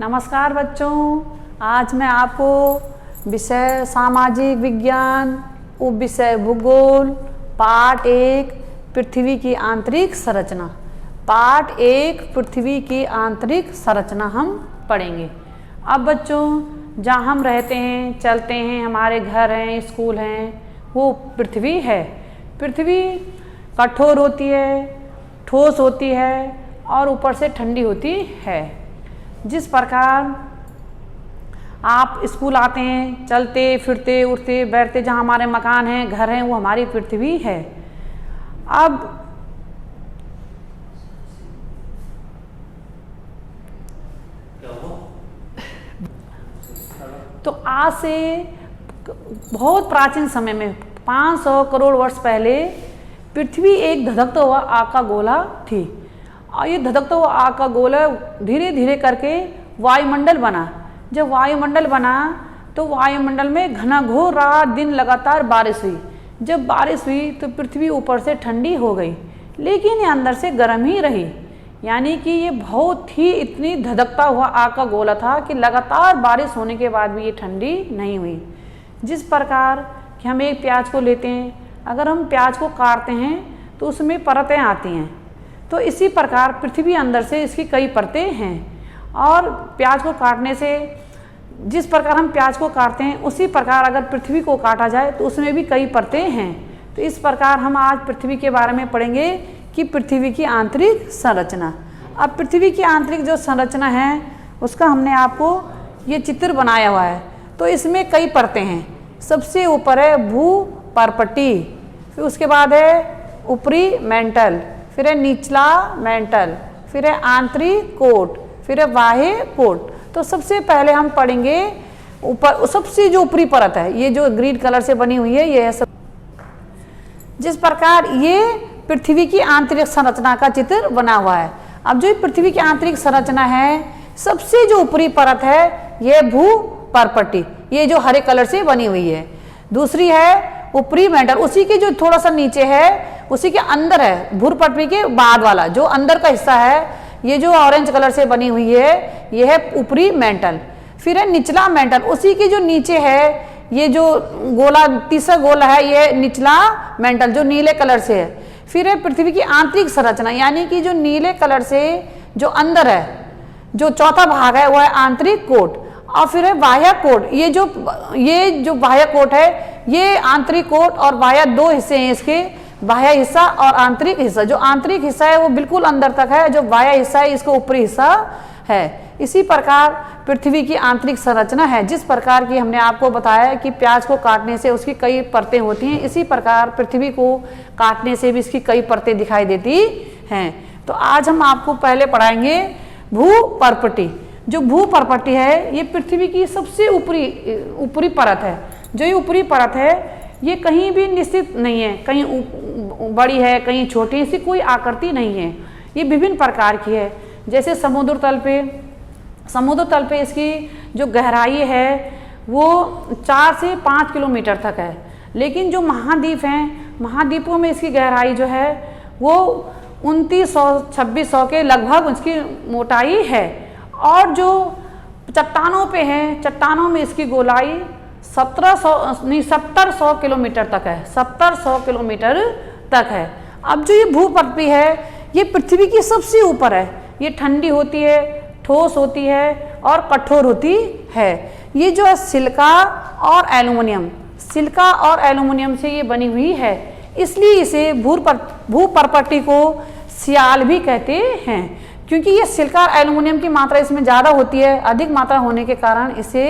नमस्कार बच्चों, आज मैं आपको विषय सामाजिक विज्ञान उप विषय भूगोल पार्ट 1 पृथ्वी की आंतरिक संरचना पार्ट 1 पृथ्वी की आंतरिक संरचना हम पढ़ेंगे। अब बच्चों, जहाँ हम रहते हैं, चलते हैं, हमारे घर हैं, स्कूल हैं, वो पृथ्वी है। पृथ्वी कठोर होती है, ठोस होती है और ऊपर से ठंडी होती है। जिस प्रकार आप स्कूल आते हैं, चलते फिरते उठते बैठते, जहाँ हमारे मकान हैं, घर हैं, वो हमारी पृथ्वी है। अब तो आज से बहुत प्राचीन समय में 500 करोड़ वर्ष पहले पृथ्वी एक धधकता हुआ आग का गोला थी और ये धधकता हुआ आग का गोला धीरे धीरे करके वायुमंडल बना। जब वायुमंडल बना तो वायुमंडल में घनघोर रात दिन लगातार बारिश हुई। जब बारिश हुई तो पृथ्वी ऊपर से ठंडी हो गई, लेकिन ये अंदर से गर्म ही रही। यानी कि ये बहुत ही इतनी धधकता हुआ आग का गोला था कि लगातार बारिश होने के बाद भी ये ठंडी नहीं हुई। जिस प्रकार कि हम एक प्याज को लेते हैं, अगर हम प्याज को काटते हैं तो उसमें परतें आती हैं, तो इसी प्रकार पृथ्वी अंदर से इसकी कई परतें हैं। और प्याज को काटने से, जिस प्रकार हम प्याज को काटते हैं उसी प्रकार अगर पृथ्वी को काटा जाए तो उसमें भी कई परतें हैं। तो इस प्रकार हम आज पृथ्वी के बारे में पढ़ेंगे कि पृथ्वी की आंतरिक संरचना। अब पृथ्वी की आंतरिक जो संरचना है उसका हमने आपको ये चित्र बनाया हुआ है। तो इसमें कई परतें हैं। सबसे ऊपर है भू परपट्टी, फिर उसके बाद है ऊपरी मेंटल, फिर है निचला मेंटल, फिर है आंतरिक कोट, फिर है बाह्य कोट। तो सबसे पहले हम पढ़ेंगे ऊपर, सबसे जो ऊपरी परत है, ये जो ग्रीन कलर से बनी हुई है, ये है सब। जिस प्रकार ये पृथ्वी की आंतरिक संरचना का चित्र बना हुआ है। अब जो पृथ्वी की आंतरिक संरचना है, सबसे जो ऊपरी परत है ये भू परपट्टी, ये जो हरे कलर से बनी हुई है। दूसरी है ऊपरी मेंटल, उसी के जो थोड़ा सा नीचे है, उसी के अंदर है, भू परपट्टी के बाद वाला जो अंदर का हिस्सा है, ये जो ऑरेंज कलर से बनी हुई है, ये है ऊपरी मेंटल। फिर है निचला मेंटल, उसी के जो नीचे है, ये जो गोला तीसरा गोला है, ये निचला मेंटल जो नीले कलर से है। फिर है पृथ्वी की आंतरिक संरचना, यानी कि जो नीले कलर से जो अंदर है, जो चौथा भाग है, वह है आंतरिक कोट। और फिर है बाह्य कोट, ये जो बाह्य कोट है, ये आंतरिक कोट और बाह्य दो हिस्से हैं इसके, बाह्य हिस्सा और आंतरिक हिस्सा। जो आंतरिक हिस्सा है वो बिल्कुल अंदर तक है, जो बाह्य हिस्सा है इसका ऊपरी हिस्सा है। इसी प्रकार पृथ्वी की आंतरिक संरचना है। जिस प्रकार की हमने आपको बताया कि प्याज को काटने से उसकी कई परतें होती हैं, इसी प्रकार पृथ्वी को काटने से भी इसकी कई परतें दिखाई देती हैं। तो आज हम आपको पहले पढ़ाएंगे भू परपट्टी। जो भू परपट्टी है ये पृथ्वी की सबसे ऊपरी परत है। जो ये ऊपरी परत है ये कहीं भी निश्चित नहीं है, कहीं बड़ी है कहीं छोटी, इसकी कोई आकृति नहीं है। ये विभिन्न प्रकार की है। जैसे समुद्र तल पे इसकी जो गहराई है वो 4 से 5 किलोमीटर तक है। लेकिन जो महाद्वीप हैं, महाद्वीपों में इसकी गहराई जो है वो 2900-2600 के लगभग उसकी मोटाई है। और जो चट्टानों पे हैं, चट्टानों में इसकी गोलाई 1700 किलोमीटर तक है, 1700 किलोमीटर तक है। अब जो ये भूपृथ्वी है ये पृथ्वी की सबसे ऊपर है। ये ठंडी होती है, ठोस होती है और कठोर होती है। ये जो है सिलिका और एल्युमिनियम से ये बनी हुई है, इसलिए इसे भूपरपट्टी को सियाल भी कहते हैं, क्योंकि ये सिलिका और एल्युमिनियम की मात्रा इसमें ज़्यादा होती है। अधिक मात्रा होने के कारण इसे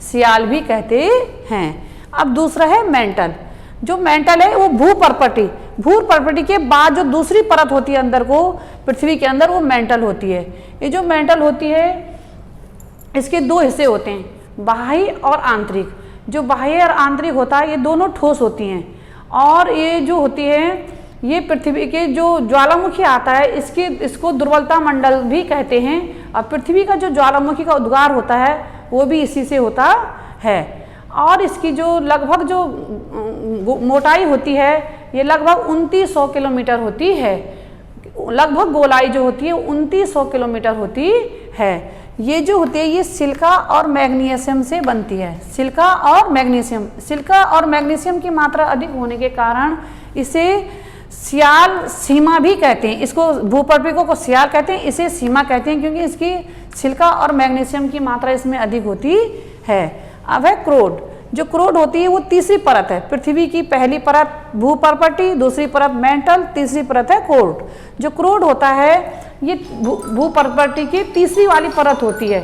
सियाल भी कहते हैं। अब दूसरा है मेंटल। जो मेंटल है वो भू परपट्टी के बाद जो दूसरी परत होती है अंदर को, पृथ्वी के अंदर, वो मेंटल होती है। ये जो मेंटल होती है इसके दो हिस्से होते हैं, बाह्य और आंतरिक। जो बाह्य और आंतरिक होता है ये दोनों ठोस होती हैं। और ये जो होती है, ये पृथ्वी के जो ज्वालामुखी आता है इसको दुर्बलता मंडल भी कहते हैं। और पृथ्वी का जो ज्वालामुखी का उद्गार होता है वो भी इसी से होता है। और इसकी जो लगभग जो मोटाई होती है ये लगभग 2900 किलोमीटर होती है। लगभग गोलाई जो होती है 2900 किलोमीटर होती है। ये जो होती है ये सिलिका और मैग्नीशियम से बनती है। सिलिका और मैग्नीशियम, सिलिका और मैग्नीशियम की मात्रा अधिक होने के कारण इसे सियाल सीमा भी कहते हैं। इसको भूपर्वतों को सियाल कहते हैं, इसे सीमा कहते हैं क्योंकि इसकी सिलिका और मैग्नीशियम की मात्रा इसमें अधिक होती है। अब है क्रोड। जो क्रोड होती है वो तीसरी परत है। पृथ्वी की पहली परत भूपर्वती, दूसरी परत मेंटल, तीसरी परत है क्रोड। जो क्रोड होता है ये भूपर्वती की तीसरी वाली परत होती है।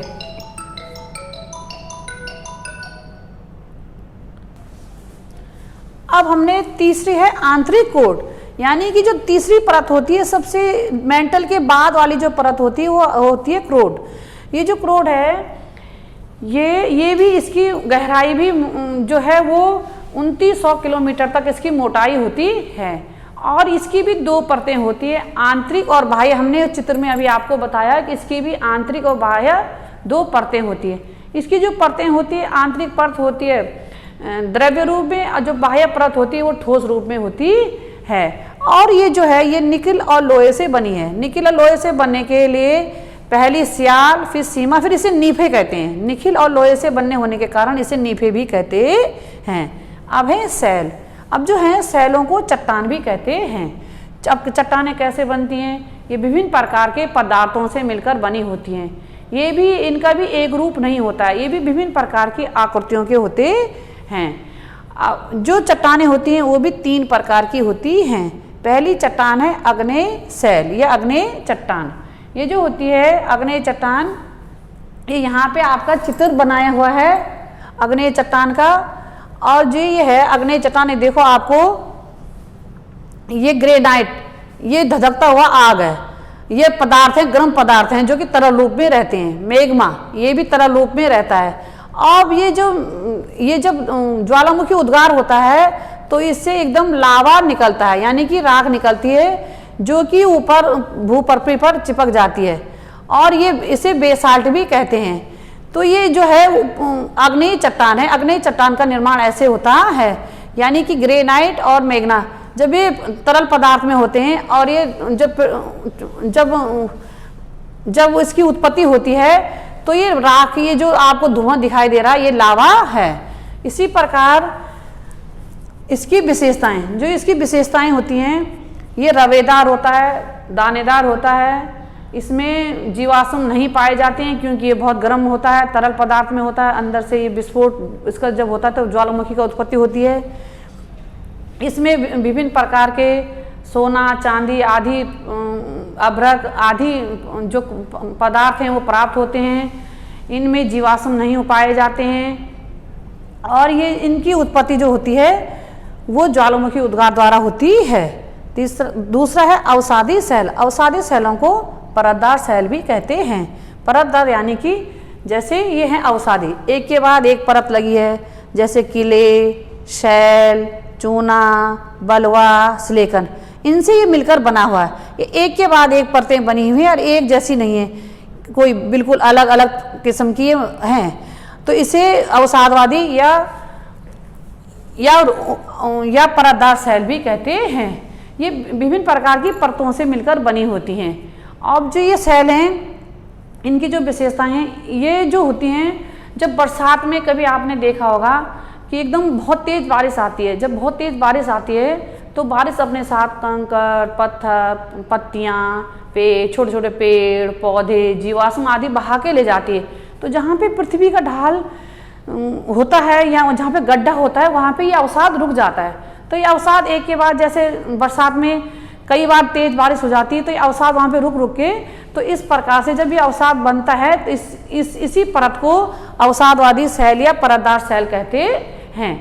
अब हमने तीसरी है आंतरिक क्रोड, यानी कि जो तीसरी परत होती है सबसे मेंटल के बाद वाली जो परत होती है वो होती है क्रोड। ये जो क्रोड है ये भी इसकी गहराई भी जो है वो 2900 किलोमीटर तक इसकी मोटाई होती है और इसकी भी दो परतें होती है, आंतरिक और बाह्य। हमने चित्र में अभी आपको बताया कि इसकी भी आंतरिक और बाह्य दो परतें होती है। इसकी जो परतें होती है, आंतरिक परत होती है द्रव्य रूप में और जो बाह्य परत होती है वो ठोस रूप में होती है। और ये जो है ये निकिल और लोहे से बनी है। निकिल और लोहे से बनने के लिए पहली सियाल, फिर सीमा, फिर इसे नीफे कहते हैं। निकिल और लोहे से बनने होने के कारण इसे नीफे भी कहते हैं। अब है सेल। अब जो है सेलों को चट्टान भी कहते हैं। अब चट्टानें कैसे बनती हैं? ये विभिन्न प्रकार के पदार्थों से मिलकर बनी होती हैं। ये भी इनका भी एक रूप नहीं होता है, ये भी विभिन्न प्रकार की आकृतियों के होते हैं। जो चट्टानें होती हैं वो भी तीन प्रकार की होती हैं। पहली चट्टान है आग्नेय सेल या आग्नेय चट्टान। ये जो होती है आग्नेय चट्टान, ये यहाँ पे आपका चित्र बनाया हुआ है आग्नेय चट्टान का। और जो ये है आग्नेय चट्टान, देखो आपको ये ग्रेनाइट, ये धधकता हुआ आग है। ये पदार्थ हैं, गर्म पदार्थ हैं जो कि तरल रूप में रहते हैं। मेग्मा ये भी तरल रूप में रहता है। अब ये जब ज्वालामुखी उद्गार होता है तो इससे एकदम लावा निकलता है, यानी कि राख निकलती है जो कि ऊपर भूपृथ्वी पर चिपक जाती है और ये इसे बेसाल्ट भी कहते हैं। तो ये जो है आग्नेय चट्टान है। आग्नेय चट्टान का निर्माण ऐसे होता है, यानी कि ग्रेनाइट और मेग्ना जब ये तरल पदार्थ में होते हैं और ये जब इसकी उत्पत्ति होती है तो ये राख, ये जो आपको धुआं दिखाई दे रहा है ये लावा है। इसी प्रकार इसकी विशेषताएं, जो इसकी विशेषताएं होती हैं, ये रवेदार होता है, दानेदार होता है। इसमें जीवाश्म नहीं पाए जाते हैं क्योंकि ये बहुत गर्म होता है, तरल पदार्थ में होता है। अंदर से ये विस्फोट इसका जब होता है तो ज्वालामुखी का उत्पत्ति होती है। इसमें विभिन्न प्रकार के सोना, चांदी आदि, अभ्रक आदि जो पदार्थ हैं वो प्राप्त होते हैं। इनमें जीवाश्म नहीं पाए जाते हैं और ये इनकी उत्पत्ति जो होती है वो ज्वालामुखी उद्गार द्वारा होती है। दूसरा है अवसादी सेल। अवसादी सेलों को परतदार सेल भी कहते हैं। परतदार यानी कि जैसे ये है अवसादी, एक के बाद एक परत लगी है, जैसे किले, शैल, चूना, बलवा, सिलिकन, इनसे ये मिलकर बना हुआ है। ये एक के बाद एक परतें बनी हुई हैं और एक जैसी नहीं है, कोई बिल्कुल अलग अलग किस्म की हैं। तो इसे अवसादवादी या परतदार सेल भी कहते हैं। ये विभिन्न प्रकार की परतों से मिलकर बनी होती हैं। अब जो ये सेल हैं इनकी जो विशेषताएं हैं, ये जो होती हैं जब बरसात में कभी आपने देखा होगा कि एकदम बहुत तेज बारिश आती है। जब बहुत तेज बारिश आती है तो बारिश अपने साथ कंकड़, पत्थर, पत्तियाँ, छोटे छोटे पेड़ पौधे, जीवाश्म आदि बहा के ले जाती है। तो जहाँ पे पृथ्वी का ढाल होता है या जहाँ पे गड्ढा होता है वहाँ पे ये अवसाद रुक जाता है। तो ये अवसाद एक के बाद, जैसे बरसात में कई बार तेज बारिश हो जाती है तो ये अवसाद वहाँ पे रुक रुक के, तो इस प्रकार से जब ये अवसाद बनता है तो इसी परत को अवसादवादी सेल या परतदार सेल कहते हैं।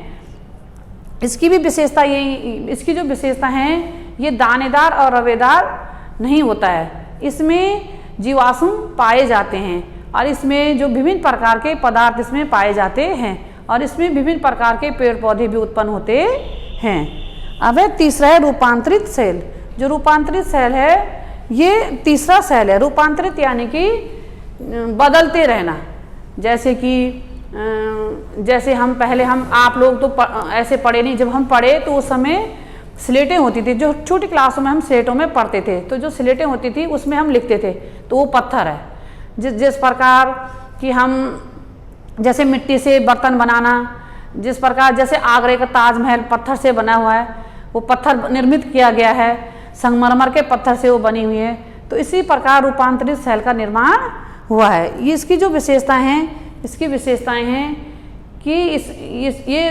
इसकी भी विशेषता इसकी जो विशेषता है, ये दानेदार और रवेदार नहीं होता है। इसमें जीवाश्म पाए जाते हैं और इसमें जो विभिन्न प्रकार के पदार्थ इसमें पाए जाते हैं और इसमें विभिन्न प्रकार के पेड़ पौधे भी उत्पन्न होते हैं। अब है तीसरा है रूपांतरित सेल। जो रूपांतरित सेल है ये तीसरा सेल है। रूपांतरित यानी कि बदलते रहना। जैसे हम आप लोग तो ऐसे पढ़े नहीं, जब हम पढ़े तो उस समय स्लेटें होती थी। जो छोटी क्लासों में हम स्लेटों में पढ़ते थे तो जो स्लेटें होती थी उसमें हम लिखते थे तो वो पत्थर है। जिस प्रकार कि हम जैसे मिट्टी से बर्तन बनाना, जिस प्रकार जैसे आगरे का ताजमहल पत्थर से बना हुआ है, वो पत्थर निर्मित किया गया है, संगमरमर के पत्थर से वो बनी हुई है, तो इसी प्रकार रूपांतरित शैल का निर्माण हुआ है। ये इसकी जो विशेषताएं हैं, इसकी विशेषताएं हैं कि ये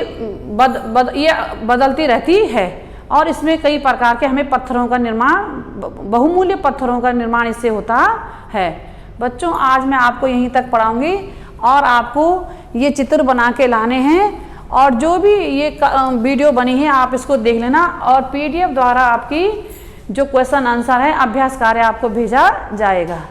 बदलती रहती है और इसमें कई प्रकार के हमें पत्थरों का निर्माण, बहुमूल्य पत्थरों का निर्माण इससे होता है। बच्चों आज मैं आपको यहीं तक पढ़ाऊंगी और आपको ये चित्र बना के लाने हैं, और जो भी ये वीडियो बनी है आप इसको देख लेना, और PDF द्वारा आपकी जो क्वेश्चन आंसर है, अभ्यास कार्य आपको भेजा जाएगा।